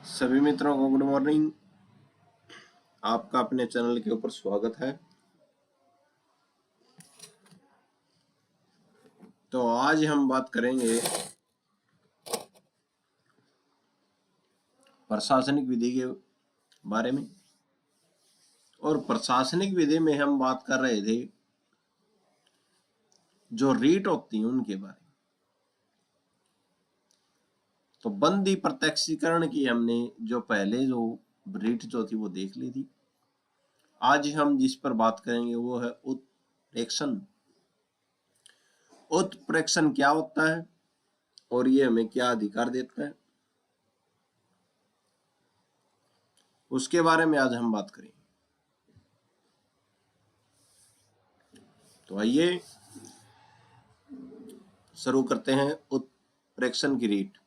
सभी मित्रों को गुड मॉर्निंग। आपका अपने चैनल के ऊपर स्वागत है। तो आज हम बात करेंगे प्रशासनिक विधि के बारे में। और प्रशासनिक विधि में हम बात कर रहे थे जो रीट होती हैं उनके बारे में। तो बंदी प्रत्यक्षीकरण की हमने जो पहले जो रीट जो थी वो देख ली थी। आज हम जिस पर बात करेंगे वो है उत्प्रेक्षण। उत्प्रेक्षण क्या होता है और ये हमें क्या अधिकार देता है, उसके बारे में आज हम बात करेंगे। तो आइए शुरू करते हैं उत्प्रेक्षण की रीट।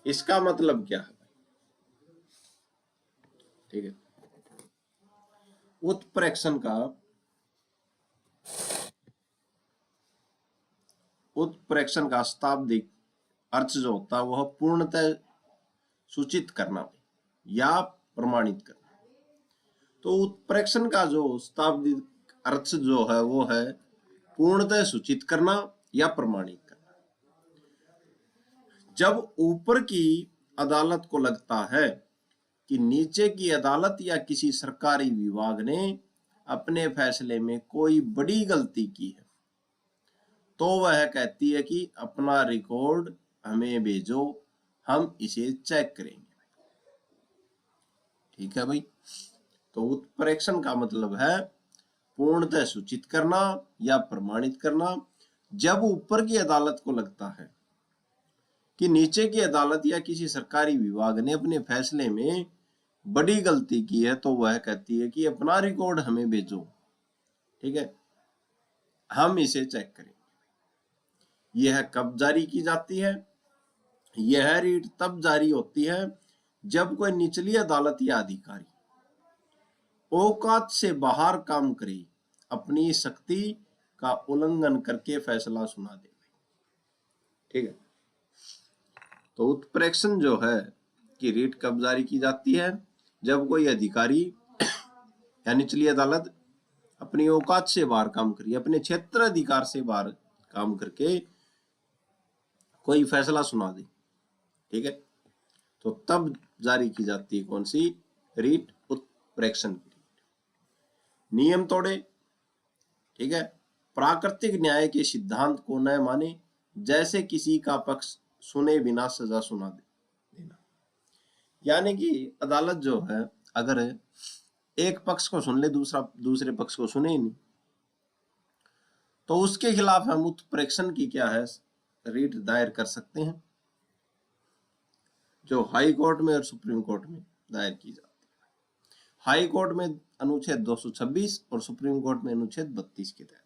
इसका मतलब क्या है? ठीक है, उत्प्रेक्षण का शाब्दिक अर्थ जो होता है वह पूर्णतः सूचित करना या प्रमाणित करना। तो उत्प्रेक्षण का जो शाब्दिक अर्थ जो है वो है पूर्णतः सूचित करना या प्रमाणित करना। जब ऊपर की अदालत को लगता है कि नीचे की अदालत या किसी सरकारी विभाग ने अपने फैसले में कोई बड़ी गलती की है तो वह कहती है कि अपना रिकॉर्ड हमें भेजो, हम इसे चेक करेंगे। ठीक है भाई। तो उत्प्रेक्षण का मतलब है पूर्णतः सूचित करना या प्रमाणित करना। जब ऊपर की अदालत को लगता है कि नीचे की अदालत या किसी सरकारी विभाग ने अपने फैसले में बड़ी गलती की है तो वह कहती है कि अपना रिकॉर्ड हमें भेजो, ठीक है, हम इसे चेक करेंगे। यह कब जारी की जाती है? यह रीट तब जारी होती है जब कोई निचली अदालत या अधिकारी औकात से बाहर काम करे, अपनी शक्ति का उल्लंघन करके फैसला सुना दे। ठीक है। तो उत्प्रेक्षण जो है कि रीट कब जारी की जाती है? जब कोई अधिकारी या निचली अदालत अपनी औकात से बाहर काम करी, अपने क्षेत्र अधिकार से बाहर काम करके कोई फैसला सुना दे। ठीक है। तो तब जारी की जाती है कौन सी रीट? उत्प्रेक्षण की रीट। नियम तोड़े, ठीक है, प्राकृतिक न्याय के सिद्धांत को न माने, जैसे किसी का पक्ष सुने बिना सजा सुना देना। यानी कि अदालत जो है अगर एक पक्ष को सुन ले, दूसरे पक्ष को सुने ही नहीं, तो उसके खिलाफ हम उत्प्रेक्षण की क्या है रीट दायर कर सकते हैं, जो हाई कोर्ट में और सुप्रीम कोर्ट में दायर की जाती है। हाई कोर्ट में अनुच्छेद 226 और सुप्रीम कोर्ट में अनुच्छेद 32 के तहत।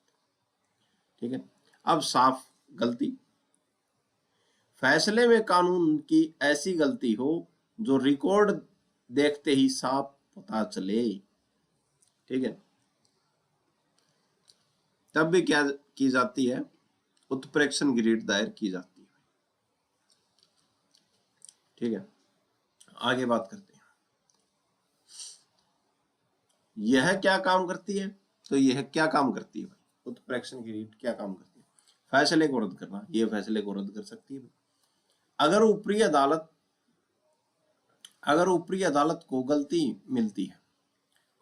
ठीक है। अब साफ गलती, फैसले में कानून की ऐसी गलती हो जो रिकॉर्ड देखते ही साफ पता चले। ठीक है। तब भी क्या की जाती है? उत्प्रेक्षण की रीट दायर की जाती है। ठीक है। आगे बात करते हैं, यह क्या काम करती है? तो यह क्या काम करती है भाई? उत्प्रेक्षण की रीट क्या काम करती है? फैसले को रद्द करना। यह फैसले को रद्द कर सकती है। अगर ऊपरी अदालत को गलती मिलती है,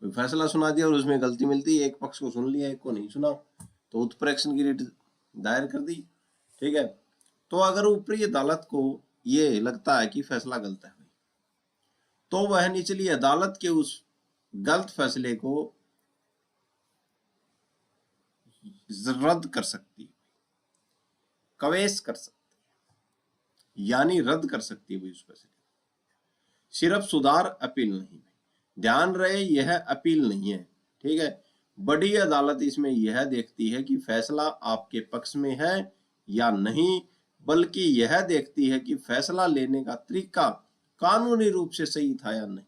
कोई फैसला सुना दिया और उसमें गलती मिलती है, एक पक्ष को सुन लिया एक को नहीं सुना, तो उत्प्रेक्षण की रीट दायर कर दी। ठीक है। तो अगर ऊपरी अदालत को ये लगता है कि फैसला गलत है तो वह निचली अदालत के उस गलत फैसले को रद्द कर सकती है, कवेश कर सकती है, यानी रद्द कर सकती है उस फैसले। सिर्फ सुधार, अपील नहीं। ध्यान रहे यह अपील नहीं है। ठीक है। बड़ी अदालत इसमें यह देखती है कि फैसला आपके पक्ष में है या नहीं, बल्कि यह देखती है कि फैसला लेने का तरीका कानूनी रूप से सही था या नहीं।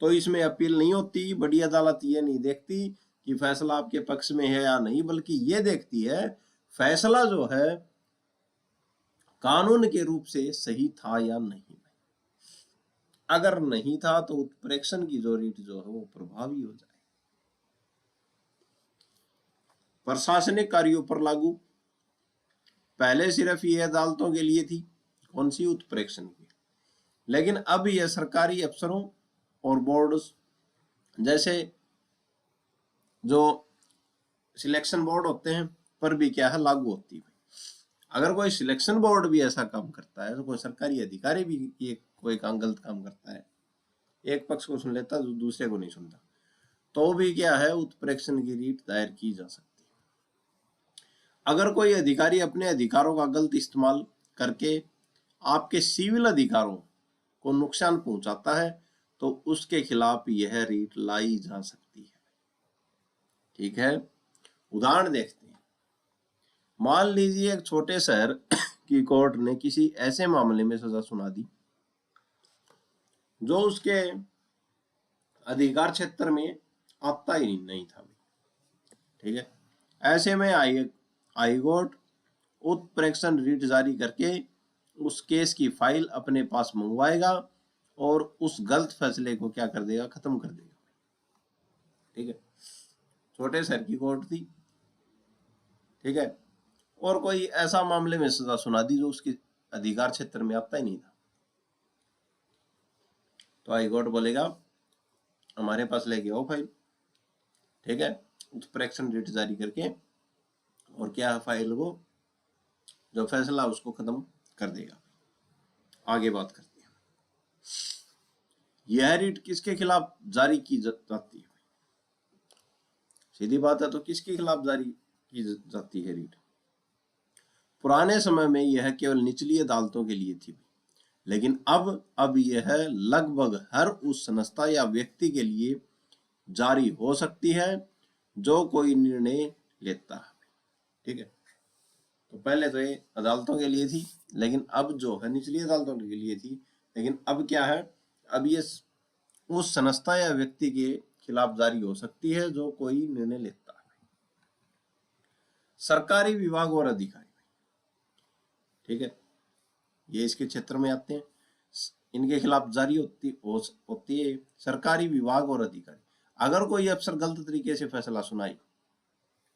तो इसमें अपील नहीं होती। बड़ी अदालत ये नहीं देखती कि फैसला आपके पक्ष में है या नहीं, बल्कि ये देखती है फैसला जो है कानून के रूप से सही था या नहीं। अगर नहीं था तो उत्प्रेक्षण की जो रीट जो है वो प्रभावी हो जाए। प्रशासनिक कार्यों पर लागू, पहले सिर्फ ये अदालतों के लिए थी, कौन सी, उत्प्रेक्षण की, लेकिन अब यह सरकारी अफसरों और बोर्ड जैसे जो सिलेक्शन बोर्ड होते हैं पर भी क्या है लागू होती है। अगर कोई सिलेक्शन बोर्ड भी ऐसा काम करता है तो कोई सरकारी अधिकारी भी ये कोई काम गलत काम करता है, एक पक्ष को सुन लेता है दूसरे को नहीं सुनता, तो भी क्या है उत्प्रेक्षण की रीट दायर की जा सकती है। अगर कोई अधिकारी अपने अधिकारों का गलत इस्तेमाल करके आपके सिविल अधिकारों को नुकसान पहुंचाता है तो उसके खिलाफ यह रीट लाई जा सकती है। ठीक है, उदाहरण देखते हैं। मान लीजिए एक छोटे शहर की कोर्ट ने किसी ऐसे मामले में सजा सुना दी जो उसके अधिकार क्षेत्र में आता ही नहीं था। ठीक है, ऐसे में हाईकोर्ट उत्प्रेक्षण रीट जारी करके उस केस की फाइल अपने पास मंगवाएगा और उस गलत फैसले को क्या कर देगा, खत्म कर देगा। ठीक है, छोटे शहर की कोर्ट थी, ठीक है, और कोई ऐसा मामले में सजा सुना दी जो उसके अधिकार क्षेत्र में आता ही नहीं था, तो हाईकोर्ट बोलेगा हमारे पास लेके आओ फाइल। ठीक है, उत्प्रेक्षण रीट जारी करके और क्या फाइल को जो फैसला उसको खत्म कर देगा। आगे बात करते हैं, यह रीट किसके खिलाफ जारी की जाती है। सीधी बात है, तो किसके खिलाफ जारी की जाती है रीट। पुराने समय में यह केवल निचली अदालतों के लिए थी, लेकिन अब यह लगभग हर उस संस्था या व्यक्ति के लिए जारी हो सकती है जो कोई निर्णय लेता है। ठीक है, तो पहले तो ये अदालतों के लिए थी, लेकिन अब जो है निचली अदालतों के लिए थी, लेकिन अब क्या है, अब ये उस संस्था या व्यक्ति के खिलाफ जारी हो सकती है जो कोई निर्णय लेता है। सरकारी विभाग और अधिकारी, ठीक है, ये इसके क्षेत्र में आते हैं, इनके खिलाफ जारी होती है सरकारी विभाग और अधिकारी। अगर कोई अफसर गलत तरीके से फैसला सुनाई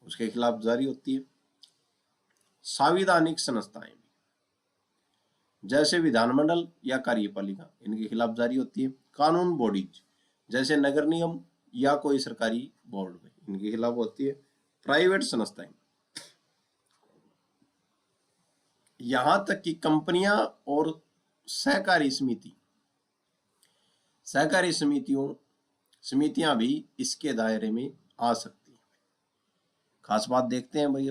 उसके खिलाफ जारी होती है। संवैधानिक संस्थाएं जैसे विधानमंडल या कार्यपालिका, इनके खिलाफ जारी होती है। कानून बॉडीज जैसे नगर निगम या कोई सरकारी बोर्ड में, इनके खिलाफ होती है। प्राइवेट संस्थाएं, यहां तक कि कंपनियां और सहकारी समितियां भी इसके दायरे में आ सकती हैं। खास बात देखते हैं भाई,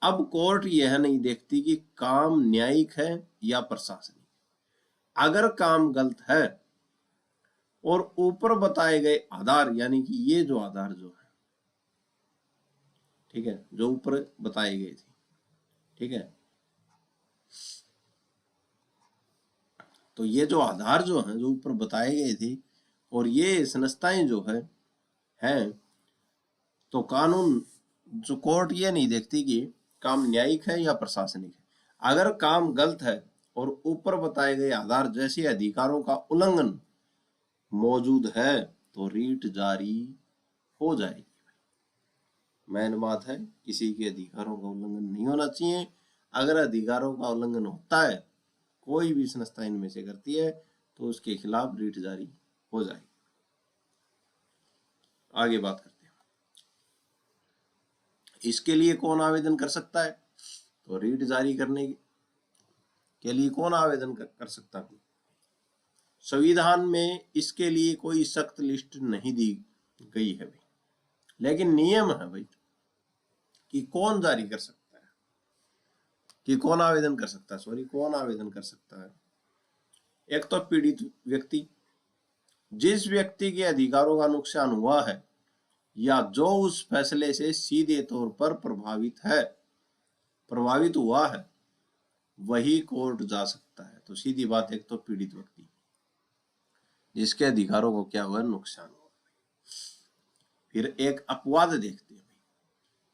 अब कोर्ट यह नहीं देखती कि काम न्यायिक है या प्रशासनिक। अगर काम गलत है और ऊपर बताए गए आधार, यानी कि ये जो आधार जो है, ठीक है, जो ऊपर बताए गए थे, ठीक है, तो ये जो आधार जो है जो ऊपर बताए गए थे और ये संस्थाएं जो है हैं, तो कानून जो कोर्ट ये नहीं देखती कि काम न्यायिक है या प्रशासनिक है। अगर काम गलत है और ऊपर बताए गए आधार जैसे अधिकारों का उल्लंघन मौजूद है तो रीट जारी हो जाएगी। मेन बात है, किसी के अधिकारों का उल्लंघन नहीं होना चाहिए। अगर अधिकारों का उल्लंघन होता है, कोई भी संस्था इनमें से करती है, तो उसके खिलाफ रीट जारी हो जाएगी। आगे बात करते हैं, इसके लिए कौन आवेदन कर सकता है। तो रीट जारी करने के लिए कौन आवेदन कर सकता है। संविधान में इसके लिए कोई सख्त लिस्ट नहीं दी गई है भाई, लेकिन नियम है भाई कि कौन जारी कर सकता है, कि कौन आवेदन कर सकता है, कौन आवेदन कर सकता है। एक तो पीड़ित व्यक्ति, जिस व्यक्ति के अधिकारों का नुकसान हुआ है या जो उस फैसले से सीधे तौर पर प्रभावित हुआ है, वही कोर्ट जा सकता है। तो सीधी बात, एक तो पीड़ित व्यक्ति जिसके अधिकारों को क्या हुआ, नुकसान हुआ। फिर एक अपवाद देखते हैं,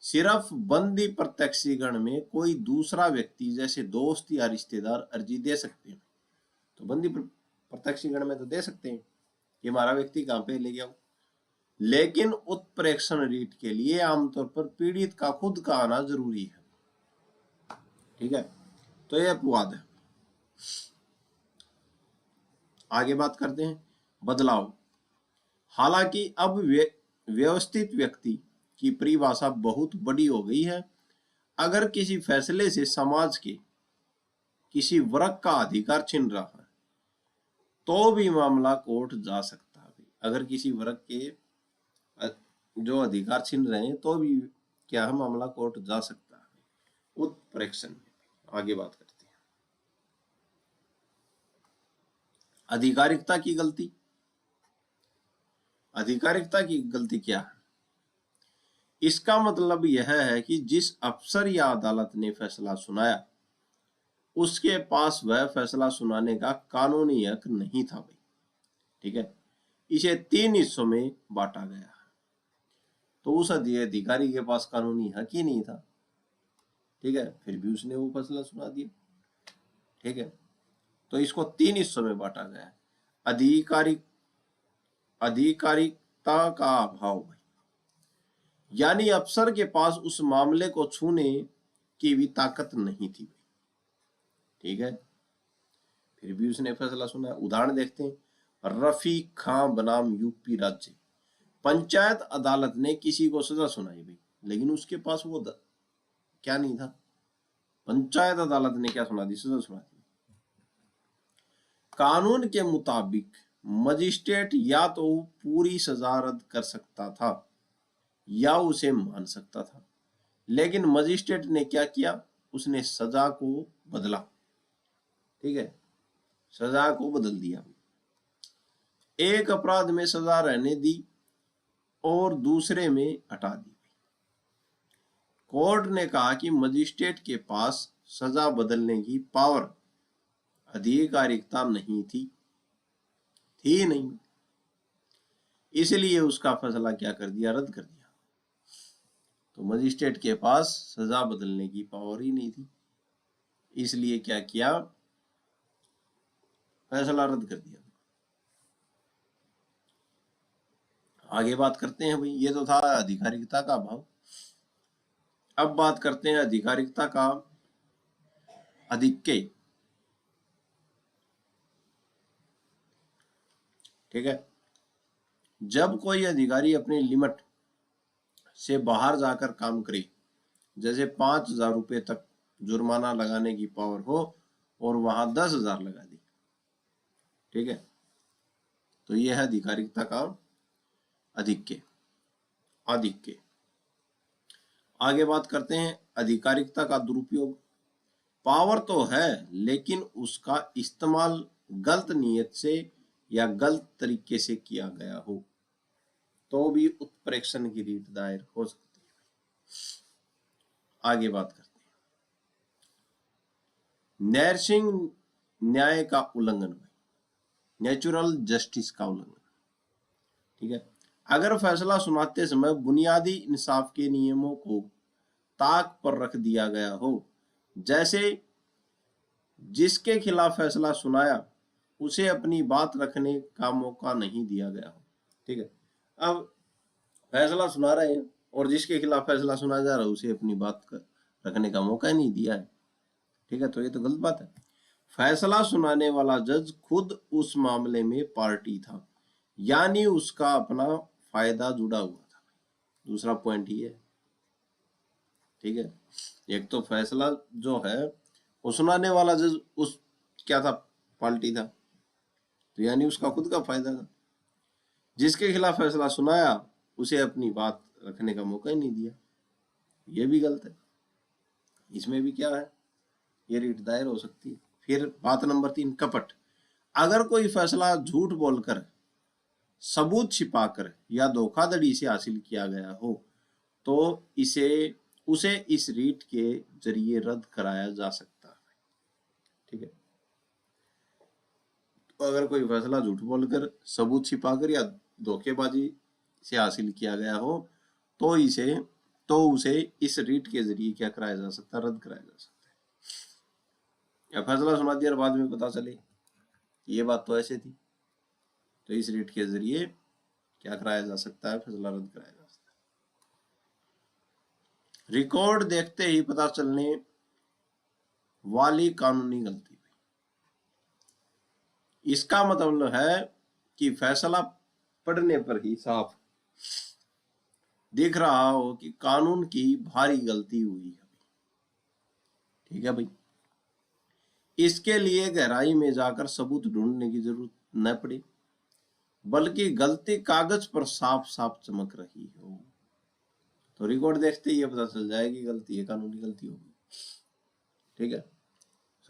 सिर्फ बंदी प्रत्यक्षीकरण में कोई दूसरा व्यक्ति जैसे दोस्त या रिश्तेदार अर्जी दे सकते हैं। तो बंदी प्रत्यक्षीकरण में तो दे सकते हैं कि हमारा व्यक्ति कहाँ पे ले गया हो, लेकिन उत्प्रेक्षण रीट के लिए आमतौर पर पीड़ित का खुद का आना जरूरी है। ठीक है, तो यह अपवाद है। आगे बात करते हैं बदलाव। हालांकि अब व्यवस्थित व्यक्ति की परिभाषा बहुत बड़ी हो गई है। अगर किसी फैसले से समाज के किसी वर्ग का अधिकार छिन रहा है तो भी मामला कोर्ट जा सकता है। अगर किसी वर्ग के जो अधिकार छिन रहे हैं तो भी क्या है, मामला कोर्ट जा सकता है उत्प्रेक्षण में। आगे बात करते हैं आधिकारिकता की गलती। आधिकारिकता की गलती क्या है? इसका मतलब यह है कि जिस अफसर या अदालत ने फैसला सुनाया उसके पास वह फैसला सुनाने का कानूनी हक नहीं था भाई। ठीक है, इसे 3 हिस्सों में बांटा गया है। तो उस अधिकारी के पास कानूनी हक ही नहीं था, ठीक है, फिर भी उसने वो फैसला सुना दिया। ठीक है, तो इसको 3 हिस्सों में बांटा गया है। आधिकारिकता का अभाव भाई, यानी अफसर के पास उस मामले को छूने की भी ताकत नहीं थी। ठीक है, फिर भी उसने फैसला सुना। उदाहरण देखते हैं, रफीक खां बनाम यूपी राज्य। पंचायत अदालत ने किसी को सजा सुनाई भाई, लेकिन उसके पास वो क्या नहीं था। पंचायत अदालत ने क्या सुना दी? सजा सुना दी। कानून के मुताबिक मजिस्ट्रेट या तो पूरी सजा रद्द कर सकता था या उसे मान सकता था, लेकिन मजिस्ट्रेट ने क्या किया? उसने सजा को बदला। ठीक है, सजा को बदल दिया। एक अपराध में सजा रहने दी और दूसरे में हटा दी। कोर्ट ने कहा कि मजिस्ट्रेट के पास सजा बदलने की पावर, आधिकारिकता नहीं थी नहीं, इसलिए उसका फैसला क्या कर दिया? रद्द कर दिया। तो मजिस्ट्रेट के पास सजा बदलने की पावर ही नहीं थी, इसलिए क्या किया? फैसला रद्द कर दिया। आगे बात करते हैं भाई, ये तो था आधिकारिकता का अभाव। अब बात करते हैं आधिकारिकता का अधिक्य। ठीक है, जब कोई अधिकारी अपनी लिमिट से बाहर जाकर काम करे, जैसे 5,000 रुपए तक जुर्माना लगाने की पावर हो और वहां 10,000 लगा दी। ठीक है, तो यह है आधिकारिकता का अधिक्य। आगे बात करते हैं आधिकारिकता का दुरुपयोग। पावर तो है, लेकिन उसका इस्तेमाल गलत नीयत से या गलत तरीके से किया गया हो तो भी उत्प्रेक्षण की रीट दायर हो सकती है। आगे बात करते हैं नैरसिंग न्याय का उल्लंघन, नेचुरल जस्टिस का उल्लंघन। ठीक है, अगर फैसला सुनाते समय बुनियादी इंसाफ के नियमों को ताक पर रख दिया गया हो, जैसे जिसके खिलाफ फैसला सुनाया उसे अपनी बात रखने का मौका नहीं दिया गया हो। ठीक है, अब फैसला सुना रहे हैं और जिसके खिलाफ फैसला सुनाया जा रहा है उसे अपनी बात रखने का मौका ही नहीं दिया है। ठीक है, तो ये तो गलत बात है। फैसला सुनाने वाला जज खुद उस मामले में पार्टी था, यानी उसका अपना फायदा जुड़ा हुआ था। दूसरा पॉइंट ये है। ठीक है, एक तो फैसला जो है वो सुनाने वाला जज उस क्या था? पार्टी था, तो यानी उसका खुद का फायदा था। जिसके खिलाफ फैसला सुनाया उसे अपनी बात रखने का मौका ही नहीं दिया, ये भी गलत है। इसमें भी क्या है? ये रीट दायर हो सकती है। फिर बात नंबर 3, कपट। अगर कोई फैसला झूठ बोलकर, सबूत छिपाकर या धोखाधड़ी से हासिल किया गया हो तो उसे इस रीट के जरिए रद्द कराया जा सकता है। ठीक है, तो अगर कोई फैसला झूठ बोलकर, सबूत छिपाकर या धोखेबाजी से हासिल किया गया हो तो इसे तो उसे इस रीट के जरिए क्या कराया जा सकता है, रद्द कराया जा सकता है। या फैसला सुना दिया और बाद में पता चले ये बात तो ऐसे थी, तो इस रीट के जरिए क्या कराया जा सकता है, फैसला रद्द कराया जा सकता है। रिकॉर्ड देखते ही पता चलने वाली कानूनी गलती, इसका मतलब है कि फैसला पढ़ने पर ही साफ दिख रहा हो कि कानून की भारी गलती हुई है। ठीक है भाई, इसके लिए गहराई में जाकर सबूत ढूंढने की जरूरत न पड़े, बल्कि गलती कागज पर साफ साफ चमक रही हो। तो रिकॉर्ड देखते ही पता चल जाएगी गलती है, कानूनी गलती होगी। ठीक है,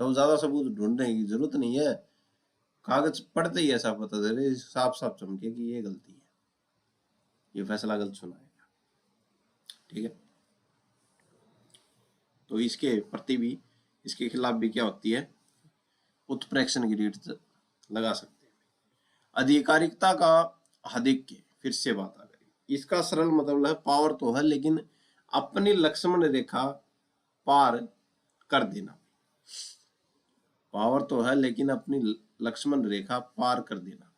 सब ज्यादा सबूत ढूंढने की जरूरत नहीं है, कागज पढ़ते ही ऐसा पता चले, साफ साफ चमके कि ये गलती है, ये फैसला गलत सुनाएगा। ठीक है, तो इसके प्रति भी, इसके खिलाफ भी क्या होती है, उत्प्रेक्षण की रीट लगा सकते हैं। आधिकारिकता का आधिक्य, फिर से बात आ गई। इसका सरल मतलब है पावर तो है लेकिन अपनी लक्ष्मण रेखा पार कर देना। पावर तो है लेकिन अपनी लक्ष्मण रेखा पार कर देना,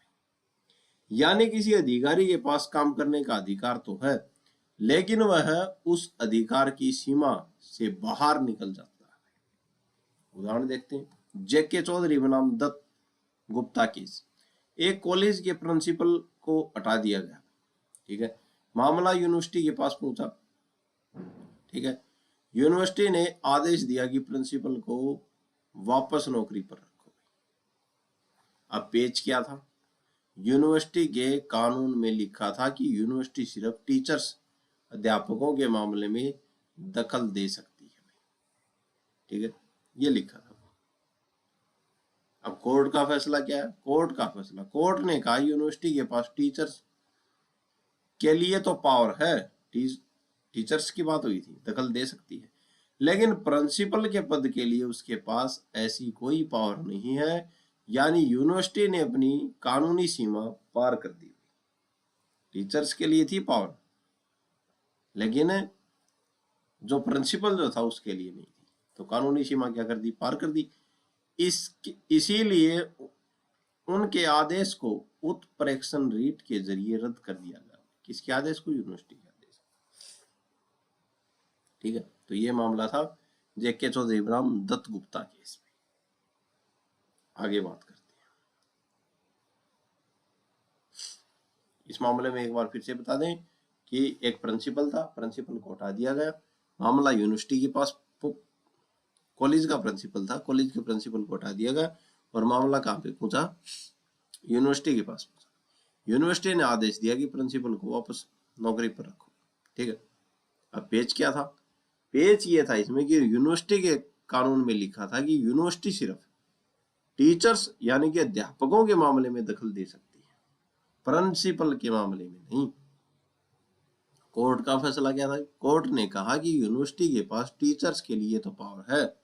यानी किसी अधिकारी के पास काम करने का अधिकार तो है लेकिन वह उस अधिकार की सीमा से बाहर निकल जाता है। उदाहरण देखते हैं, जेके चौधरी बनाम दत्त गुप्ता केस। एक कॉलेज के प्रिंसिपल को हटा दिया गया। ठीक है, मामला यूनिवर्सिटी के पास पहुंचा। ठीक है, यूनिवर्सिटी ने आदेश दिया कि प्रिंसिपल को वापस नौकरी पर रखो। अब पेच क्या था, यूनिवर्सिटी के कानून में लिखा था कि यूनिवर्सिटी सिर्फ टीचर्स, अध्यापकों के मामले में दखल दे सकती है। ठीक है, ये लिखा था। अब कोर्ट का फैसला क्या है, कोर्ट का फैसला, कोर्ट ने कहा यूनिवर्सिटी के पास टीचर्स के लिए तो पावर है, टीचर्स की बात हुई थी, दखल दे सकती है, लेकिन प्रिंसिपल के पद के लिए उसके पास ऐसी कोई पावर नहीं है, यानी यूनिवर्सिटी ने अपनी कानूनी सीमा पार कर दी। टीचर्स के लिए थी पावर, लेकिन जो प्रिंसिपल जो था उसके लिए नहीं थी, तो कानूनी सीमा क्या कर दी, पार कर दी। इसीलिए उनके आदेश को उत्प्रेक्षण रीट के जरिए रद्द कर दिया गया। किसके आदेश को, यूनिवर्सिटी के आदेश। ठीक है, तो ये मामला था जेके चौधरी बनाम दत्त गुप्ता केस में। आगे बात करते हैं। इस मामले में एक बार फिर से बता दें कि एक प्रिंसिपल था, प्रिंसिपल को हटा दिया गया, मामला यूनिवर्सिटी के पास, कॉलेज का प्रिंसिपल था, कॉलेज के प्रिंसिपल को हटा दिया गया और मामला कहाँ पे पहुंचा, यूनिवर्सिटी के पास पहुंचा। यूनिवर्सिटी ने आदेश दिया कि प्रिंसिपल को वापस नौकरी पर रखो। ठीक है, अब पेच क्या था, पेच ये था इसमें कि यूनिवर्सिटी के कानून में लिखा था कि यूनिवर्सिटी सिर्फ टीचर्स यानी कि अध्यापकों के मामले में दखल दे सकती है, प्रिंसिपल के मामले में नहीं। कोर्ट का फैसला क्या था, कोर्ट ने कहा कि यूनिवर्सिटी के पास टीचर्स के लिए तो पावर है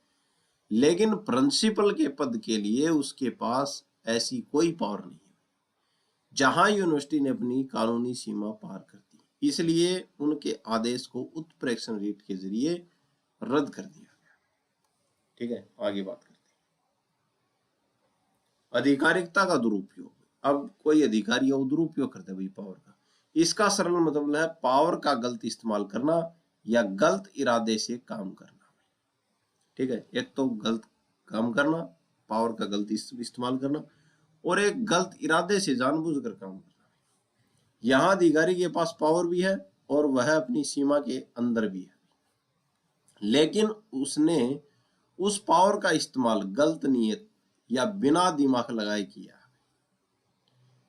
लेकिन प्रिंसिपल के पद के लिए उसके पास ऐसी कोई पावर नहीं है, जहां यूनिवर्सिटी ने अपनी कानूनी सीमा पार कर दी, इसलिए उनके आदेश को उत्प्रेक्षण रीट के जरिए रद्द कर दिया गया। ठीक है, आगे बात करते हैं। आधिकारिकता का दुरुपयोग। अब कोई अधिकारी वो दुरुपयोग करता है भाई पावर का, इसका सरल मतलब है पावर का गलत इस्तेमाल करना या गलत इरादे से काम करना। ठीक है, एक तो गलत काम करना, पावर का गलत इस्तेमाल करना, और एक गलत इरादे से जानबूझकर काम करना। यहां अधिकारी के पास पावर भी है और वह अपनी सीमा के अंदर भी है, लेकिन उसने उस पावर का इस्तेमाल गलत नीयत या बिना दिमाग लगाए किया।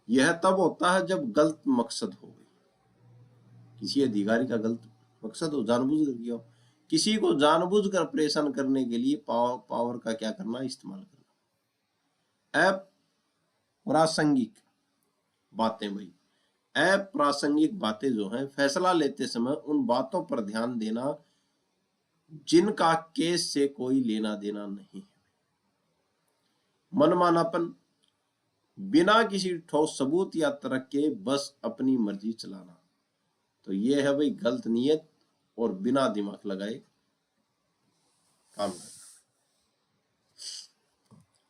यह तब होता है जब गलत मकसद हो, किसी अधिकारी का गलत मकसद हो, जानबूझकर किया हो, किसी को जानबूझकर परेशान करने के लिए पावर का क्या करना, इस्तेमाल करना। अप्रासंगिक बातें भाई, अप्रासंगिक बातें जो हैं, फैसला लेते समय उन बातों पर ध्यान देना जिनका केस से कोई लेना देना नहीं है। मनमानापन, बिना किसी ठोस सबूत या तर्क के बस अपनी मर्जी चलाना, तो ये है भाई गलत नीयत और बिना दिमाग लगाए काम करना।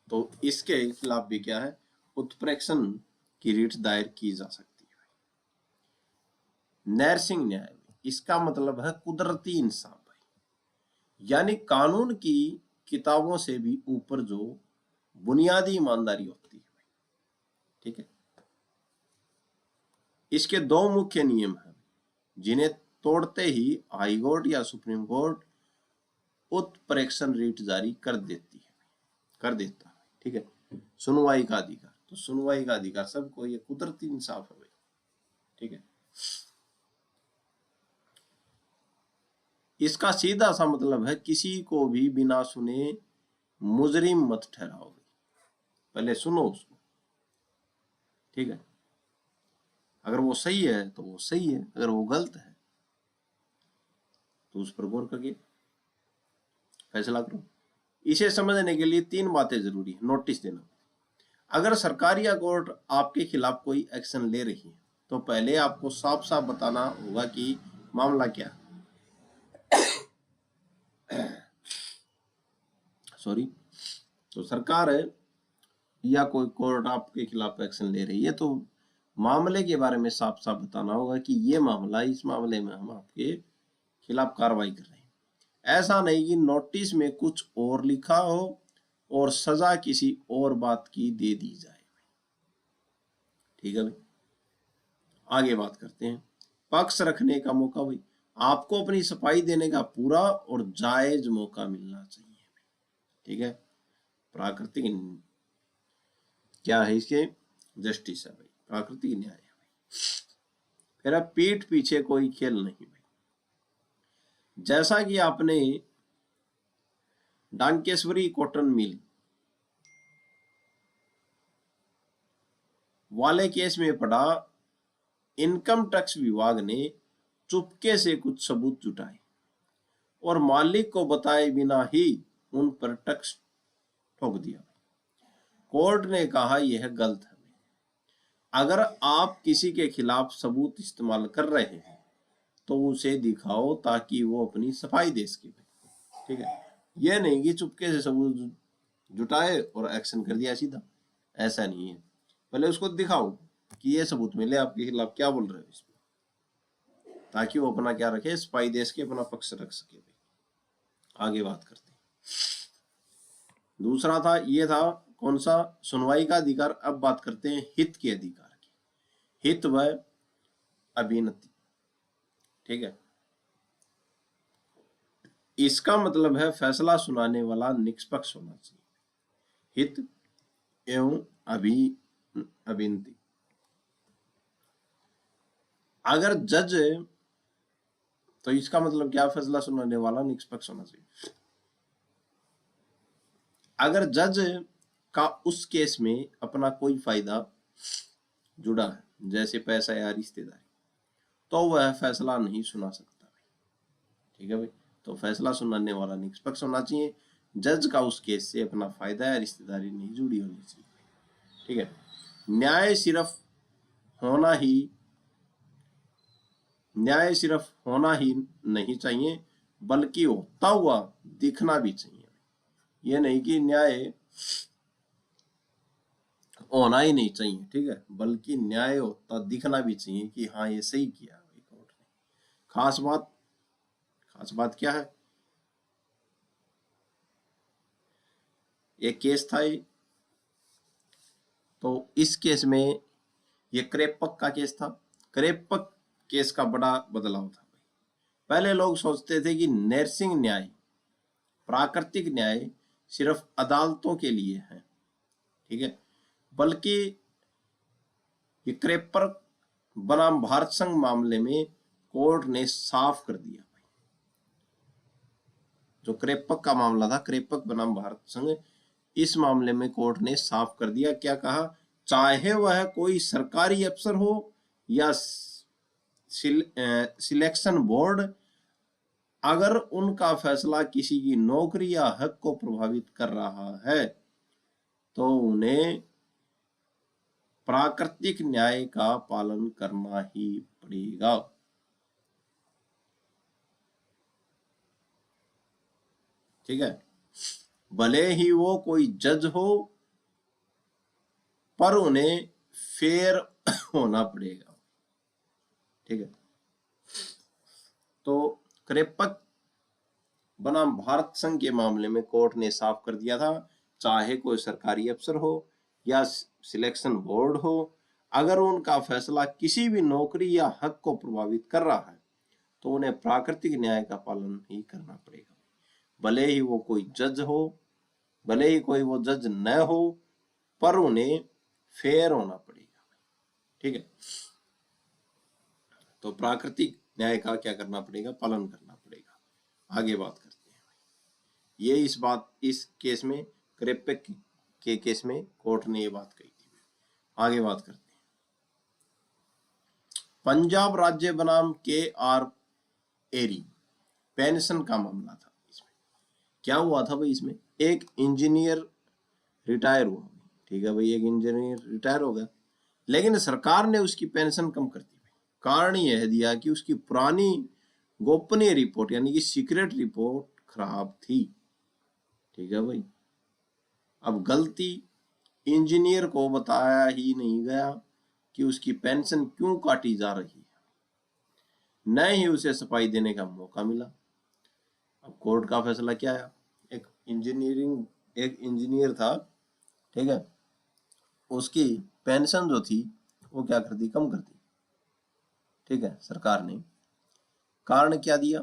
तो इसके खिलाफ भी क्या है, उत्प्रेक्षण की रीट दायर की जा सकती है। नैरसिंह न्याय, इसका मतलब है कुदरती इंसाफ भाई, यानी कानून की किताबों से भी ऊपर जो बुनियादी ईमानदारी होती है। ठीक है, इसके दो मुख्य नियम हैं जिन्हें तोड़ते ही हाईकोर्ट या सुप्रीम कोर्ट उत्प्रेक्षण रीट जारी कर देता है। ठीक है, सुनवाई का अधिकार, तो सुनवाई का अधिकार सबको, ये कुदरती इंसाफ है भाई। ठीक है, इसका सीधा सा मतलब है किसी को भी बिना सुने मुजरिम मत ठहराओ, पहले सुनो उसको। ठीक है, अगर वो सही है तो वो सही है, अगर वो गलत है तो उस पर गौर करके फैसला करो। इसे समझने के लिए 3 बातें जरूरी है। नोटिस देना, अगर सरकार या कोर्ट आपके खिलाफ कोई एक्शन ले रही है तो पहले आपको साफ साफ बताना होगा कि मामला क्या है। सॉरी, तो सरकार है या कोई कोर्ट आपके खिलाफ एक्शन ले रही है तो मामले के बारे में साफ साफ बताना होगा कि ये मामला, इस मामले में हम आपके खिलाफ कार्रवाई कर रहे हैं। ऐसा नहीं कि नोटिस में कुछ और लिखा हो और सजा किसी और बात की दे दी जाए। ठीक है भाई, आगे बात करते हैं। पक्ष रखने का मौका भाई, आपको अपनी सफाई देने का पूरा और जायज मौका मिलना चाहिए। ठीक है, प्राकृतिक क्या है इसके, जस्टिस है भाई, प्राकृतिक न्याय है भाई। फिर अब पीठ पीछे कोई खेल नहीं भाई। जैसा कि आपने डांकेश्वरी कॉटन मिल वाले केस में पढ़ा, इनकम टैक्स विभाग ने चुपके से कुछ सबूत जुटाए और मालिक को बताए बिना ही उन पर टैक्स ठोक दिया। कोर्ट ने कहा यह गलत है। अगर आप किसी के खिलाफ सबूत इस्तेमाल कर रहे हैं तो उसे दिखाओ ताकि वो अपनी सफाई दे सके। ठीक है, यह नहीं कि चुपके से सबूत जुटाए और एक्शन कर दिया सीधा, ऐसा नहीं है। पहले उसको दिखाओ कि ये सबूत मिले आपके खिलाफ, क्या बोल रहे हो इसमें, ताकि वो अपना क्या रखे, सफाई दे सके, अपना पक्ष रख सके। आगे बात करते हैं। दूसरा था, ये था कौन सा, सुनवाई का अधिकार। अब बात करते हैं हित के अधिकार की। हित व अभिन्नति। ठीक है, इसका मतलब है फैसला सुनाने वाला निष्पक्ष होना चाहिए। हित एवं अभिन्नति, अगर जज, तो इसका मतलब क्या, फैसला सुनाने वाला निष्पक्ष होना चाहिए। अगर जज का उस केस में अपना कोई फायदा जुड़ा है, जैसे पैसा या रिश्तेदारी, तो वह फैसला नहीं सुना सकता। ठीक है भाई, तो फैसला सुनाने वाला निष्पक्ष होना चाहिए। जज का उस केस से अपना फायदा या रिश्तेदारी नहीं जुड़ी होनी चाहिए। ठीक है, न्याय सिर्फ होना ही नहीं चाहिए बल्कि होता हुआ दिखना भी चाहिए। ये नहीं कि न्याय होना ही नहीं चाहिए, ठीक है, बल्कि न्याय होता दिखना भी चाहिए कि हाँ ये सही किया भाई कोर्ट ने। खास बात क्या है, एक केस था ये, तो इस केस में ये क्रेपक का केस था। क्रेपक केस का बड़ा बदलाव था। पहले लोग सोचते थे कि नैरसिंह न्याय, प्राकृतिक न्याय सिर्फ अदालतों के लिए है। ठीक है, बल्कि ये क्रेपक बनाम भारत संघ मामले में कोर्ट ने साफ कर दिया। जो क्रेपक का मामला था, क्रेपक बनाम भारत संघ, इस मामले में कोर्ट ने साफ कर दिया। क्या कहा, चाहे वह कोई सरकारी अफसर हो या सिलेक्शन बोर्ड, अगर उनका फैसला किसी की नौकरी या हक को प्रभावित कर रहा है तो उन्हें प्राकृतिक न्याय का पालन करना ही पड़ेगा। ठीक है, भले ही वो कोई जज हो पर उन्हें फेयर होना पड़ेगा। ठीक है, तो क्रेपक बनाम भारत संघ के मामले में कोर्ट ने साफ कर दिया था, चाहे कोई सरकारी अफसर हो या सिलेक्शन बोर्ड हो, अगर उनका फैसला किसी भी नौकरी या हक को प्रभावित कर रहा है तो उन्हें प्राकृतिक न्याय का पालन ही करना पड़ेगा, भले ही वो कोई जज हो, भले ही कोई वो जज न हो, पर उन्हें फेयर होना पड़ेगा। ठीक है, तो प्राकृतिक न्याय का क्या करना पड़ेगा, पालन करना पड़ेगा। आगे बात करते हैं, ये इस केस में, क्रेपेक के केस में कोर्ट ने ये बात कही थी। आगे बात करते हैं, पंजाब राज्य बनाम KR एरी पेंशन का मामला था। इसमें क्या हुआ था भाई, इसमें एक इंजीनियर रिटायर हुआ। ठीक है भाई, एक इंजीनियर रिटायर हो गया, लेकिन सरकार ने उसकी पेंशन कम कर दी। कारण यह दिया कि उसकी पुरानी गोपनीय रिपोर्ट यानी कि सीक्रेट रिपोर्ट खराब थी। ठीक है भाई, अब गलती इंजीनियर को बताया ही नहीं गया कि उसकी पेंशन क्यों काटी जा रही है, न ही उसे सफाई देने का मौका मिला। अब कोर्ट का फैसला क्या है, एक इंजीनियर था, ठीक है, उसकी पेंशन जो थी वो क्या कर दी, कम कर दी। ठीक है, सरकार ने कारण क्या दिया,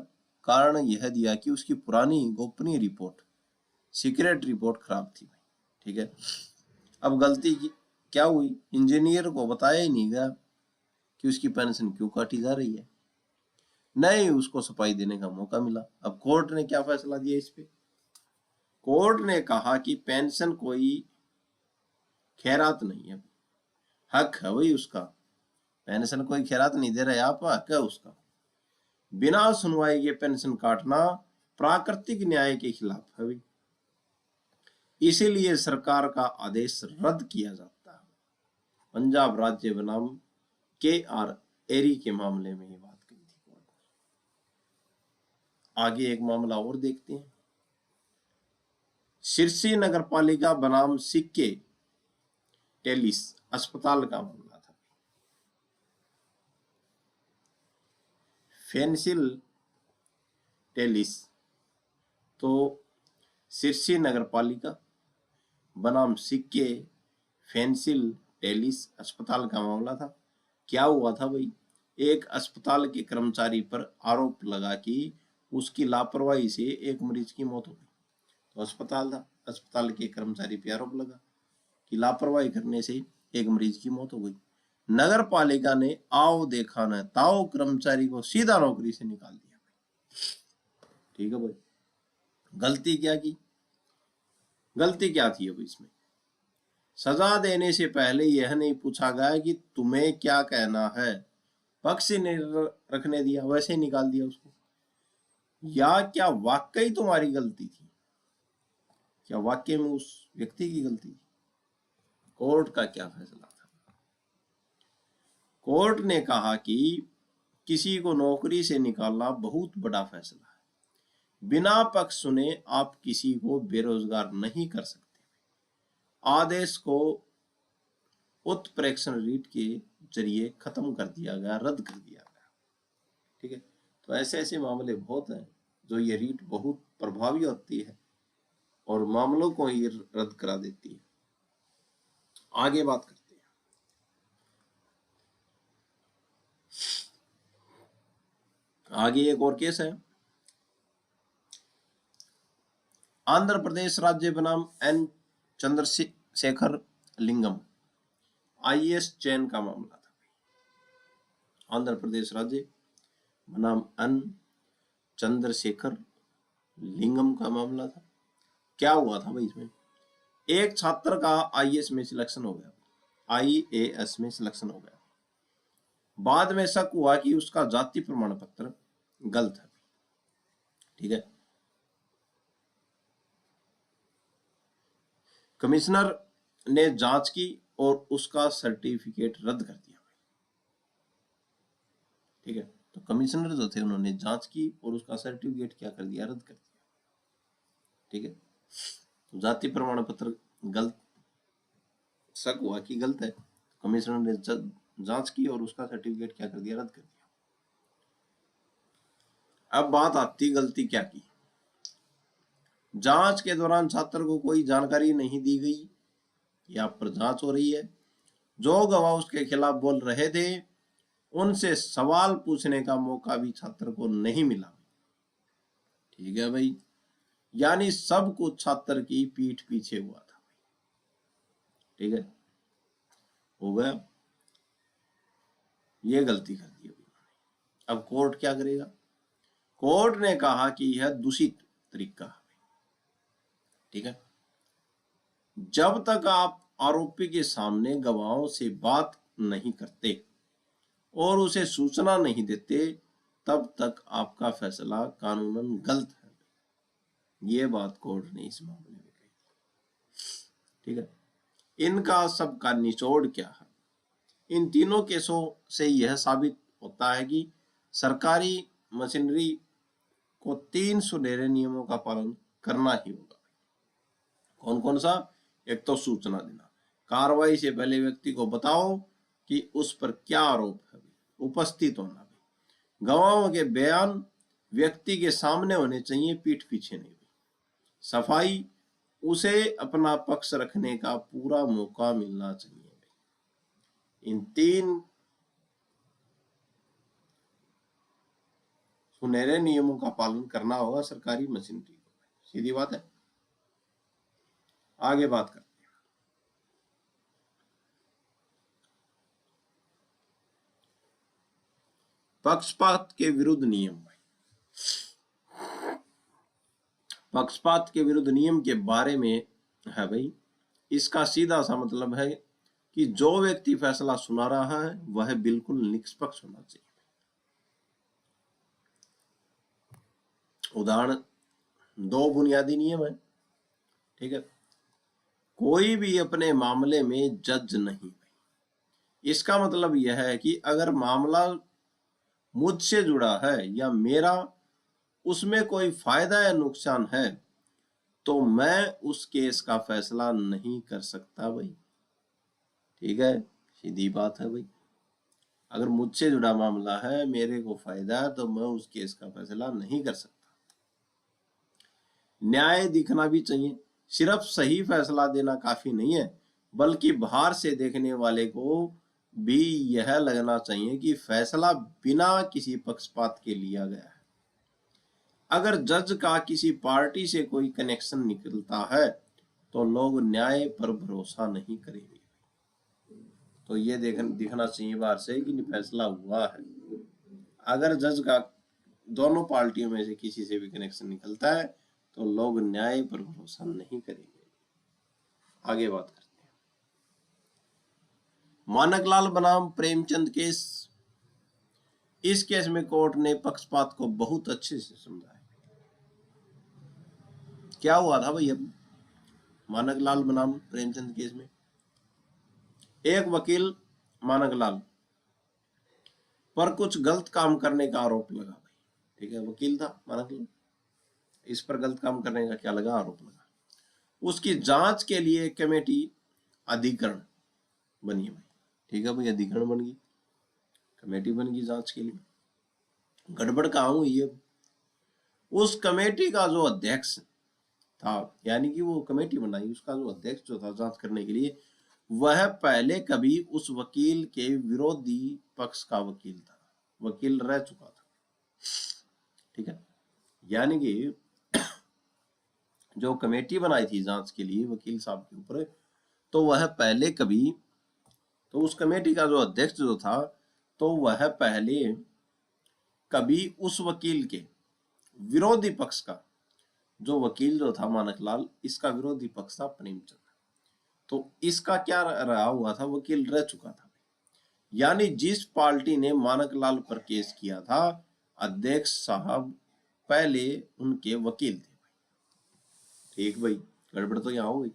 कारण यह दिया कि उसकी पुरानी गोपनीय रिपोर्ट, सीक्रेट रिपोर्ट खराब थी। ठीक है, अब गलती की क्या हुई, इंजीनियर को बताया ही नहीं गया कि उसकी पेंशन क्यों काटी जा रही है, न ही उसको सफाई देने का मौका मिला। अब कोर्ट ने क्या फैसला दिया इस पे, कोर्ट ने कहा कि पेंशन कोई खैरात नहीं है, हक है वही उसका, पेंशन कोई खैरात नहीं दे रहे आप, हक है उसका। बिना सुनवाई के पेंशन काटना प्राकृतिक न्याय के खिलाफ है भाई, इसीलिए सरकार का आदेश रद्द किया जाता है। पंजाब राज्य बनाम KR एरी के मामले में ये बात कही थी कोर्ट ने। आगे एक मामला और देखते हैं, सिरसी नगर पालिका बनाम सिक्के टेलिस अस्पताल का मामला था। फेंसिल टेलिस, तो सिरसी नगर पालिका बनाम सिक्के फेंसिल टेलिस अस्पताल का मामला था। क्या हुआ था भाई, एक अस्पताल के कर्मचारी पर आरोप लगा कि उसकी लापरवाही से एक मरीज की मौत हो गई। तो अस्पताल था, अस्पताल के कर्मचारी पे आरोप लगा कि लापरवाही करने से एक मरीज की मौत हो गई। नगर पालिका ने आओ देखा न ताओ कर्मचारी को सीधा नौकरी से निकाल दिया। ठीक है भाई, गलती क्या की, गलती क्या थी अब इसमें, सजा देने से पहले यह नहीं पूछा गया कि तुम्हें क्या कहना है, पक्ष ने रखने दिया, वैसे ही निकाल दिया उसको। या क्या वाकई तुम्हारी गलती थी, क्या वाकई में उस व्यक्ति की गलती थी। कोर्ट का क्या फैसला था, कोर्ट ने कहा कि किसी को नौकरी से निकालना बहुत बड़ा फैसला है, बिना पक्ष सुने आप किसी को बेरोजगार नहीं कर सकते। आदेश को उत्प्रेक्षण रीट के जरिए खत्म कर दिया गया, रद्द कर दिया गया। ठीक है, तो ऐसे ऐसे मामले बहुत हैं जो ये रीट बहुत प्रभावी होती है और मामलों को ही रद्द करा देती है। आगे बात करते हैं, आगे एक और केस है, आंध्र प्रदेश राज्य बनाम N चंद्रशेखर लिंगम IAS चयन का मामला था। आंध्र प्रदेश राज्य बनाम N चंद्रशेखर लिंगम का मामला था। क्या हुआ था भाई इसमें, एक छात्र का IAS में सिलेक्शन हो गया, IAS में सिलेक्शन हो गया, बाद में शक हुआ कि उसका जाति प्रमाण पत्र गलत है। ठीक है, कमिश्नर ने जांच की और उसका सर्टिफिकेट रद्द कर दिया। ठीक है, तो कमिश्नर जो थे उन्होंने जांच की और उसका सर्टिफिकेट क्या कर दिया, रद्द कर दिया। ठीक है, तो जाति प्रमाण पत्र गलत, शक हुआ कि गलत है, कमिश्नर ने जांच की और उसका सर्टिफिकेट क्या कर दिया, रद्द कर दिया। अब बात आती गलती क्या की। जांच के दौरान छात्र को कोई जानकारी नहीं दी गई, या पर जांच हो रही है, जो गवाह उसके खिलाफ बोल रहे थे उनसे सवाल पूछने का मौका भी छात्र को नहीं मिला। ठीक है भाई, यानी सब कुछ छात्र की पीठ पीछे हुआ था। ठीक है, हो गया, ये गलती कर दी। अब कोर्ट क्या करेगा, कोर्ट ने कहा कि यह दूषित तरीका है। ठीक है, जब तक आप आरोपी के सामने गवाहों से बात नहीं करते और उसे सूचना नहीं देते, तब तक आपका फैसला कानूनन गलत है। ये बात कोर्ट ने इस मामले में कही। ठीक है, इनका सबका निचोड़ क्या है, इन तीनों केसों से यह साबित होता है कि सरकारी मशीनरी को 3 सुनहरे नियमों का पालन करना ही होगा। कौन कौन सा, एक तो सूचना देना, कार्रवाई से पहले व्यक्ति को बताओ कि उस पर क्या आरोप है, उपस्थित होना, गवाहों के बयान व्यक्ति के सामने होने चाहिए, पीठ पीछे नहीं, सफाई, उसे अपना पक्ष रखने का पूरा मौका मिलना चाहिए। इन 3 सुनहरे नियमों का पालन करना होगा सरकारी मशीनरी को। सीधी बात है, आगे बात करते हैं। पक्षपात के विरुद्ध नियम। पक्षपात के विरुद्ध नियम के बारे में है भाई, इसका सीधा सा मतलब है कि जो व्यक्ति फैसला सुना रहा है वह बिल्कुल निष्पक्ष होना चाहिए। उदाहरण, 2 बुनियादी नियम है। ठीक है, कोई भी अपने मामले में जज नहीं। इसका मतलब यह है कि अगर मामला मुझसे जुड़ा है या मेरा उसमें कोई फायदा या नुकसान है तो मैं उस केस का फैसला नहीं कर सकता भाई। ठीक है, सीधी बात है भाई, अगर मुझसे जुड़ा मामला है, मेरे को फायदा है, तो मैं उस केस का फैसला नहीं कर सकता। न्याय दिखना भी चाहिए, सिर्फ सही फैसला देना काफी नहीं है, बल्कि बाहर से देखने वाले को भी यह लगना चाहिए कि फैसला बिना किसी पक्षपात के लिया गया है। अगर जज का किसी पार्टी से कोई कनेक्शन निकलता है तो लोग न्याय पर भरोसा नहीं करेंगे। तो ये दिखना चाहिए बाहर से कि फैसला हुआ है। अगर जज का दोनों पार्टियों में से किसी से भी कनेक्शन निकलता है तो लोग न्याय पर भरोसा नहीं करेंगे। आगे बात करते हैं, मानकलाल बनाम प्रेमचंद केस। इस केस में कोर्ट ने पक्षपात को बहुत अच्छे से समझाया। क्या हुआ था भाई, अब मानकलाल बनाम प्रेमचंद केस में एक वकील मानकलाल पर कुछ गलत काम करने का आरोप लगा भाई। ठीक है, वकील था मानकलाल, इस पर गलत काम करने का क्या लगा, आरोप लगा। उसकी जांच के लिए कमेटी अधिकरण बनी भाई। ठीक है भाई, अधिकरण बन गई, कमेटी बन गई जांच के लिए। गड़बड़ कहाँ हुई है, उस कमेटी का जो अध्यक्ष था, यानी कि वो कमेटी बनाई, उसका जो अध्यक्ष जो था जांच करने के लिए, वह पहले कभी उस वकील के विरोधी पक्ष का वकील था, वकील रह चुका था। ठीक है, यानी कि जो कमेटी बनाई थी जांच के लिए वकील साहब के ऊपर, तो वह पहले कभी, तो उस कमेटी का जो अध्यक्ष जो था, तो वह पहले कभी उस वकील के विरोधी पक्ष का, जो वकील जो था मानकलाल, इसका विरोधी पक्ष था प्रेमचंद, तो इसका क्या रहा हुआ था, वकील रह चुका था। यानी जिस पार्टी ने मानकलाल पर केस किया था, अध्यक्ष साहब पहले उनके वकील थे। ठीक भाई, गड़बड़ तो यहां हो गई।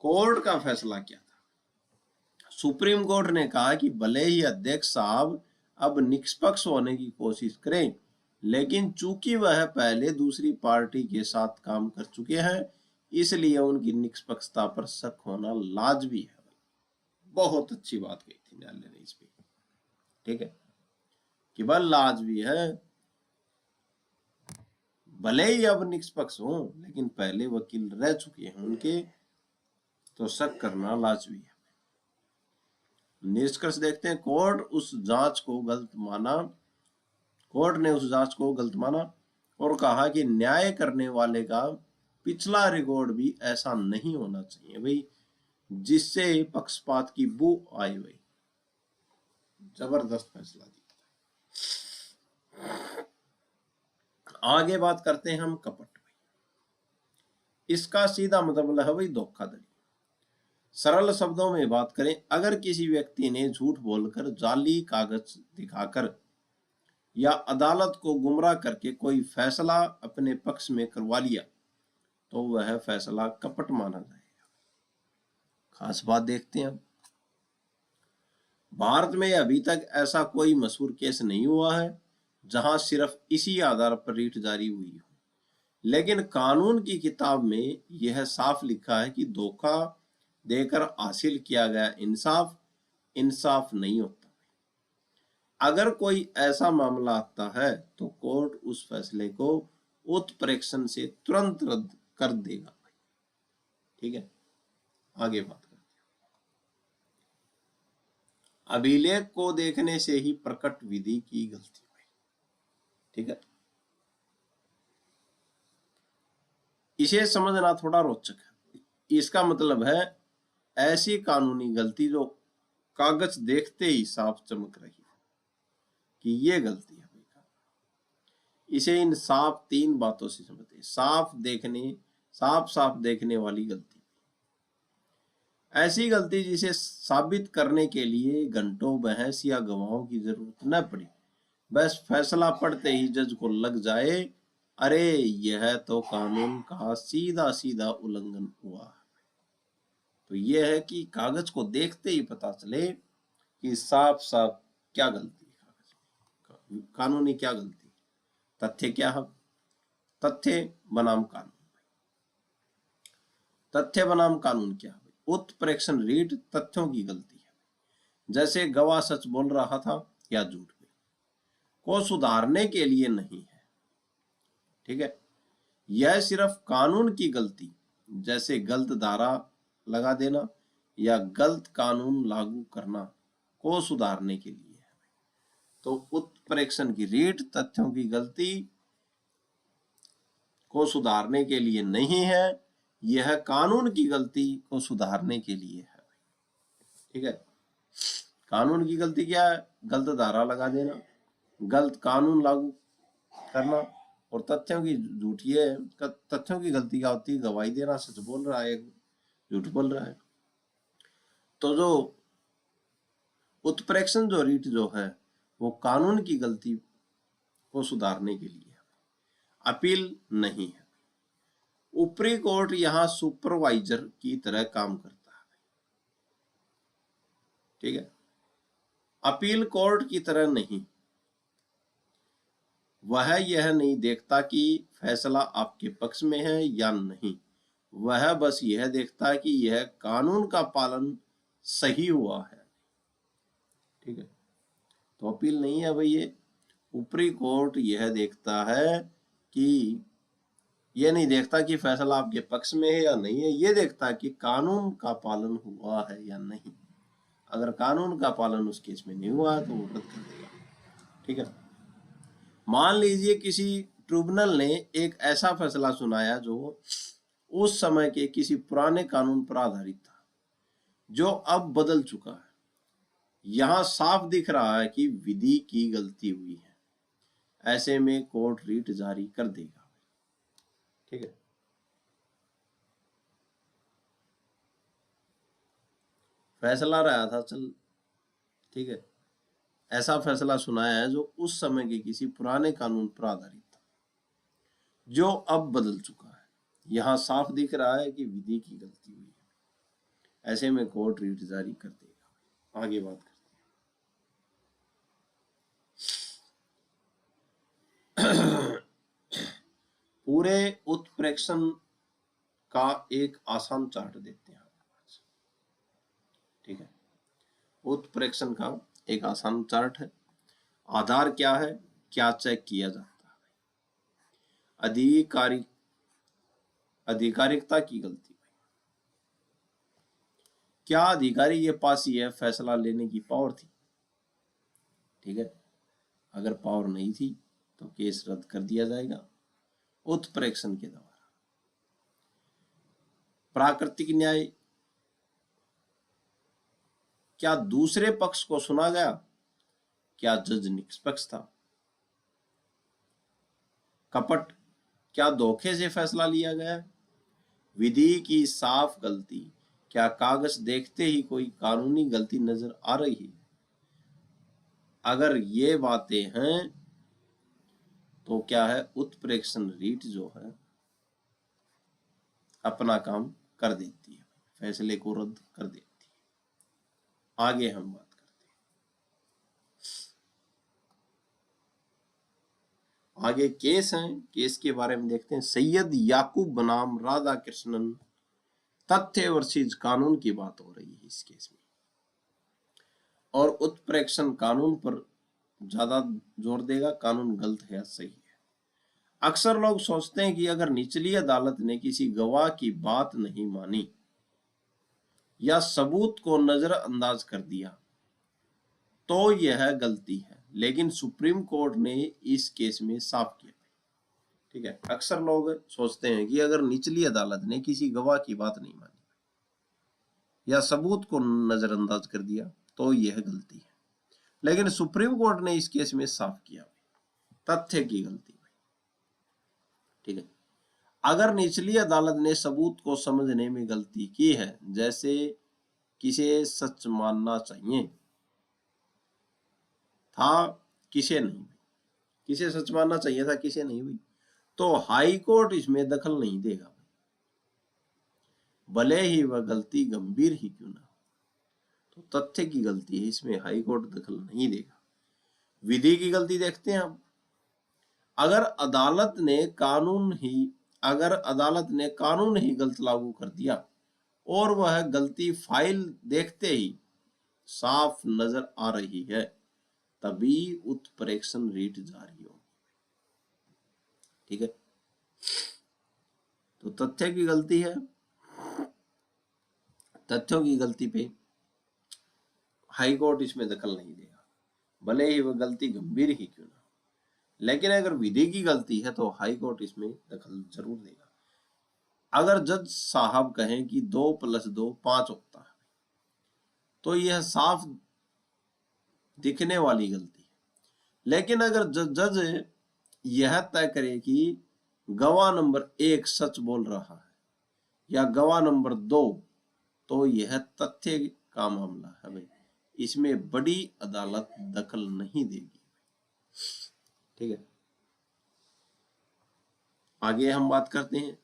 कोर्ट का फैसला क्या था, सुप्रीम कोर्ट ने कहा कि भले ही अध्यक्ष साहब अब निष्पक्ष होने की कोशिश करें, लेकिन चूंकि वह पहले दूसरी पार्टी के साथ काम कर चुके हैं, इसलिए उनकी निष्पक्षता पर शक होना लाजमी है। बहुत अच्छी बात कही थी न्यायालय ने इस पे, ठीक है, कि वह लाजमी है, भले ही अब निष्पक्ष हो, लेकिन पहले वकील रह चुके हैं उनके, तो शक करना लाजमी है। निष्कर्ष देखते हैं, कोर्ट ने उस जांच को गलत माना और कहा कि न्याय करने वाले का पिछला रिकॉर्ड भी ऐसा नहीं होना चाहिए भाई जिससे पक्षपात की बू आए। भाई जबरदस्त फैसला दिया। आगे बात करते हैं हम कपट। इसका सीधा मतलब है भाई धोखाधड़ी। सरल शब्दों में बात करें, अगर किसी व्यक्ति ने झूठ बोलकर जाली कागज दिखाकर या अदालत को गुमराह करके कोई फैसला अपने पक्ष में करवा लिया, तो वह फैसला कपट माना जाएगा। खास बात देखते हैं, भारत में अभी तक ऐसा कोई मशहूर केस नहीं हुआ है जहां सिर्फ इसी आधार पर रीट जारी हुई हो, लेकिन कानून की किताब में यह साफ लिखा है कि धोखा देकर हासिल किया गया इंसाफ नहीं होता। अगर कोई ऐसा मामला आता है तो कोर्ट उस फैसले को उत्प्रेक्षण से तुरंत रद्द कर देगा। ठीक है, आगे बात करते हैं। अभिलेख को देखने से ही प्रकट विधि की गलती। ठीक है, इसे समझना थोड़ा रोचक है। इसका मतलब है ऐसी कानूनी गलती जो कागज देखते ही साफ चमक रही है कि ये गलती है। इसे इन साफ तीन बातों से समझते हैं। साफ देखने वाली गलती, ऐसी गलती जिसे साबित करने के लिए घंटों बहस या गवाहों की जरूरत न पड़े, बस फैसला पढ़ते ही जज को लग जाए, अरे यह तो कानून का सीधा सीधा उल्लंघन हुआ। तो यह है कि कागज को देखते ही पता चले कि साफ साफ क्या गलती है, कागज में कानूनी क्या गलती, तथ्य क्या है, तथ्य बनाम कानून। तथ्य बनाम कानून क्या है? उत्प्रेक्षण रीट तथ्यों की गलती है, जैसे गवाह सच बोल रहा था या झूठ में, को सुधारने के लिए नहीं है। ठीक है, यह सिर्फ कानून की गलती, जैसे गलत धारा लगा देना या गलत कानून लागू करना, को सुधारने के लिए है। तो उत्प्रेक्षण की रीट तथ्यों की गलती को सुधारने के लिए नहीं है, यह कानून की गलती को सुधारने के लिए है। ठीक है, कानून की गलती क्या है? गलत धारा लगा देना, गलत कानून लागू करना। और तथ्यों की झूठी है, तथ्यों की गलती क्या होती है? गवाही देना, सच बोल रहा है, झूठ बोल रहा है। तो जो उत्प्रेक्षण जो रीट जो है वो कानून की गलती को सुधारने के लिए है, अपील नहीं है। ऊपरी कोर्ट यहां सुपरवाइजर की तरह काम करता है। ठीक है, अपील कोर्ट की तरह नहीं। वह यह नहीं देखता कि फैसला आपके पक्ष में है या नहीं, वह बस यह देखता है कि यह कानून का पालन सही हुआ है। ठीक है, तो अपील नहीं है भाई, ये ऊपरी कोर्ट यह देखता है कि ये नहीं देखता कि फैसला आपके पक्ष में है या नहीं है, ये देखता है कि कानून का पालन हुआ है या नहीं। अगर कानून का पालन उस केस में नहीं हुआ है तो वो रद्द कर देगा। ठीक है, मान लीजिए किसी ट्रिब्यूनल ने एक ऐसा फैसला सुनाया जो उस समय के किसी पुराने कानून पर आधारित था, जो अब बदल चुका है। यहां साफ दिख रहा है कि विधि की गलती हुई है, ऐसे में कोर्ट रीट जारी कर देगा। ठीक है, फैसला रहा था चल, ठीक है, ऐसा फैसला सुनाया है जो उस समय के किसी पुराने कानून पर आधारित था, जो अब बदल चुका है। यहां साफ दिख रहा है कि विधि की गलती हुई है, ऐसे में कोर्ट रीट जारी कर देगा। आगे बात करते पूरे उत्प्रेक्षण का एक आसान चार्ट देते हैं। ठीक है, उत्प्रेक्षण का एक आसान चार्ट है। आधार क्या है, क्या चेक किया जाता है? आधिकारिकता की गलती। क्या अधिकारी के पास यह फैसला लेने की पावर थी? ठीक है, अगर पावर नहीं थी तो केस रद्द कर दिया जाएगा उत्प्रेक्षण के द्वारा। प्राकृतिक न्याय, क्या दूसरे पक्ष को सुना गया? क्या जज निष्पक्ष था? कपट, क्या धोखे से फैसला लिया गया? विधि की साफ गलती, क्या कागज देखते ही कोई कानूनी गलती नजर आ रही है? अगर ये बातें हैं तो क्या है, उत्प्रेक्षण रीट जो है अपना काम कर देती है, फैसले को रद्द कर देती है। आगे हम बात करते हैं, आगे केस हैं, केस के बारे में देखते हैं। सैयद याकूब बनाम राधा कृष्णन, तथ्य वर्सेस कानून की बात हो रही है इस केस में, और उत्प्रेक्षण कानून पर ज्यादा जोर देगा, कानून गलत है या सही है। अक्सर लोग सोचते हैं कि अगर निचली अदालत ने किसी गवाह की बात नहीं मानी या सबूत को नजरअंदाज कर दिया तो यह गलती है, लेकिन सुप्रीम कोर्ट ने इस केस में साफ किया। ठीक है, अक्सर लोग सोचते हैं कि अगर निचली अदालत ने किसी गवाह की बात नहीं मानी या सबूत को नजरअंदाज कर दिया तो यह गलती है, लेकिन सुप्रीम कोर्ट ने इस केस में साफ किया तथ्य की गलती। ठीक है, अगर निचली अदालत ने सबूत को समझने में गलती की है, जैसे किसे सच मानना चाहिए था किसे नहीं, किसे सच मानना चाहिए था किसे नहीं हुई, तो हाई कोर्ट इसमें दखल नहीं देगा, भले ही वह गलती गंभीर ही क्यों ना हो। तो तथ्य की गलती है, इसमें हाई कोर्ट दखल नहीं देगा। विधि की गलती देखते हैं हम। अगर अदालत ने कानून ही गलत लागू कर दिया और वह गलती फाइल देखते ही साफ नजर आ रही है, तभी उत्प्रेक्षण रीट जारी हो। ठीक है, तो तथ्य की गलती है, तथ्यों की गलती पे हाई कोर्ट इसमें दखल नहीं देगा, भले ही वह गलती गंभीर ही क्यों ना। लेकिन अगर विधि की गलती है तो हाई कोर्ट इसमें दखल जरूर देगा। अगर जज साहब कहें कि 2 + 2 5 होता है, तो यह साफ दिखने वाली गलती है। लेकिन अगर जज यह तय करे कि गवाह नंबर 1 सच बोल रहा है या गवाह नंबर 2, तो यह तथ्य का मामला है भाई, इसमें बड़ी अदालत दखल नहीं देगी। ठीक है, आगे हम बात करते हैं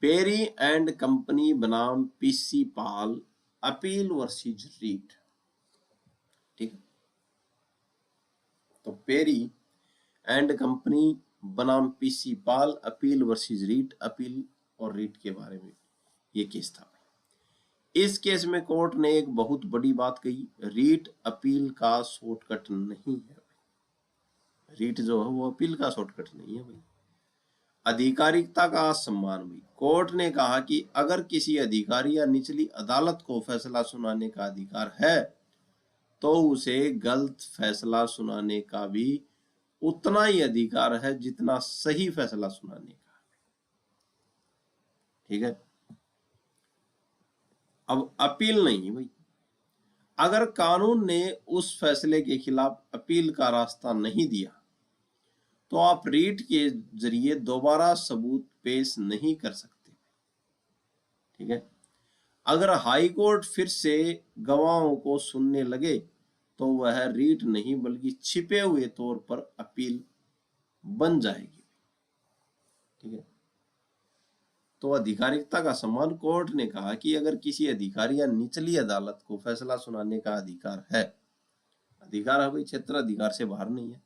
पेरी एंड कंपनी बनाम पीसी पाल, अपील वर्सेस रीट। ठीक है, तो पेरी एंड कंपनी बनाम पीसी पाल, अपील वर्सेस रीट, अपील और रीट के बारे में ये केस था। इस केस में कोर्ट ने एक बहुत बड़ी बात कही, रीट अपील का शॉर्टकट नहीं है। रीट जो है वो अपील का शॉर्टकट नहीं है भाई। अधिकारिकता का सम्मान भी, कोर्ट ने कहा कि अगर किसी अधिकारी या निचली अदालत को फैसला सुनाने का अधिकार है तो उसे गलत फैसला सुनाने का भी उतना ही अधिकार है जितना सही फैसला सुनाने का। ठीक है, अब अपील नहीं भाई, अगर कानून ने उस फैसले के खिलाफ अपील का रास्ता नहीं दिया तो आप रीट के जरिए दोबारा सबूत पेश नहीं कर सकते। ठीक है, अगर हाई कोर्ट फिर से गवाहों को सुनने लगे तो वह रीट नहीं बल्कि छिपे हुए तौर पर अपील बन जाएगी। ठीक है, तो अधिकारिकता का सम्मान, कोर्ट ने कहा कि अगर किसी अधिकारी या निचली अदालत को फैसला सुनाने का अधिकार है, अधिकार है भाई, क्षेत्र अधिकार से बाहर नहीं है,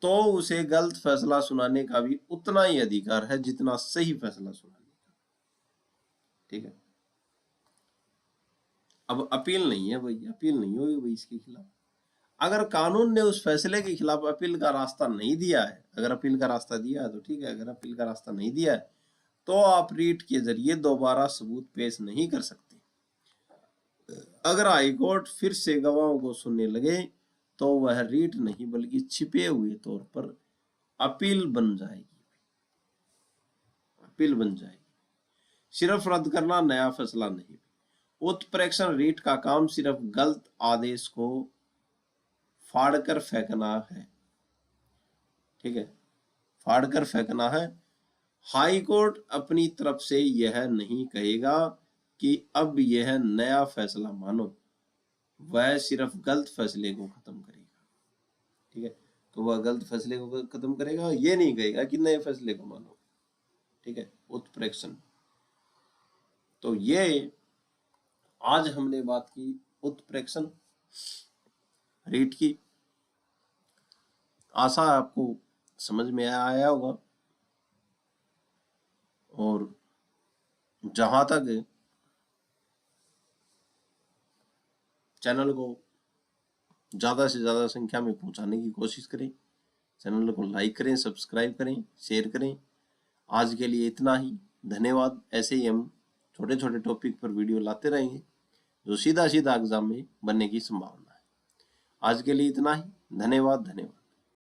तो उसे गलत फैसला सुनाने का भी उतना ही अधिकार है जितना सही फैसला सुनाने का। ठीक है, अब अपील नहीं है भाई, अपील नहीं होगी भाई इसके खिलाफ। अगर कानून ने उस फैसले के खिलाफ अपील का रास्ता नहीं दिया है, अगर अपील का रास्ता दिया है तो ठीक है, अगर अपील का रास्ता नहीं दिया है तो आप रीट के जरिए दोबारा सबूत पेश नहीं कर सकते। अगर हाईकोर्ट फिर से गवाहों को सुनने लगे तो वह रीट नहीं बल्कि छिपे हुए तौर पर अपील बन जाएगी, अपील बन जाएगी। सिर्फ रद्द करना, नया फैसला नहीं। उत्प्रेक्षण रीट का काम सिर्फ गलत आदेश को फाड़कर फेंकना है। ठीक है, फाड़कर फेंकना है। हाई कोर्ट अपनी तरफ से यह नहीं कहेगा कि अब यह नया फैसला मानो, वह सिर्फ गलत फैसले को खत्म करेगा। ठीक है, तो वह गलत फैसले को खत्म करेगा, ये नहीं कहेगा कि नए फैसले को मानो। ठीक है, उत्प्रेक्षण। तो ये आज हमने बात की उत्प्रेक्षण रीट की। आशा आपको समझ में आया होगा। और जहां तक चैनल को ज्यादा से ज्यादा संख्या में पहुंचाने की कोशिश करें, चैनल को लाइक करें, सब्सक्राइब करें, शेयर करें। आज के लिए इतना ही, धन्यवाद। ऐसे ही हम छोटे छोटे टॉपिक पर वीडियो लाते रहेंगे जो सीधा सीधा एग्जाम में बनने की संभावना है। आज के लिए इतना ही, धन्यवाद।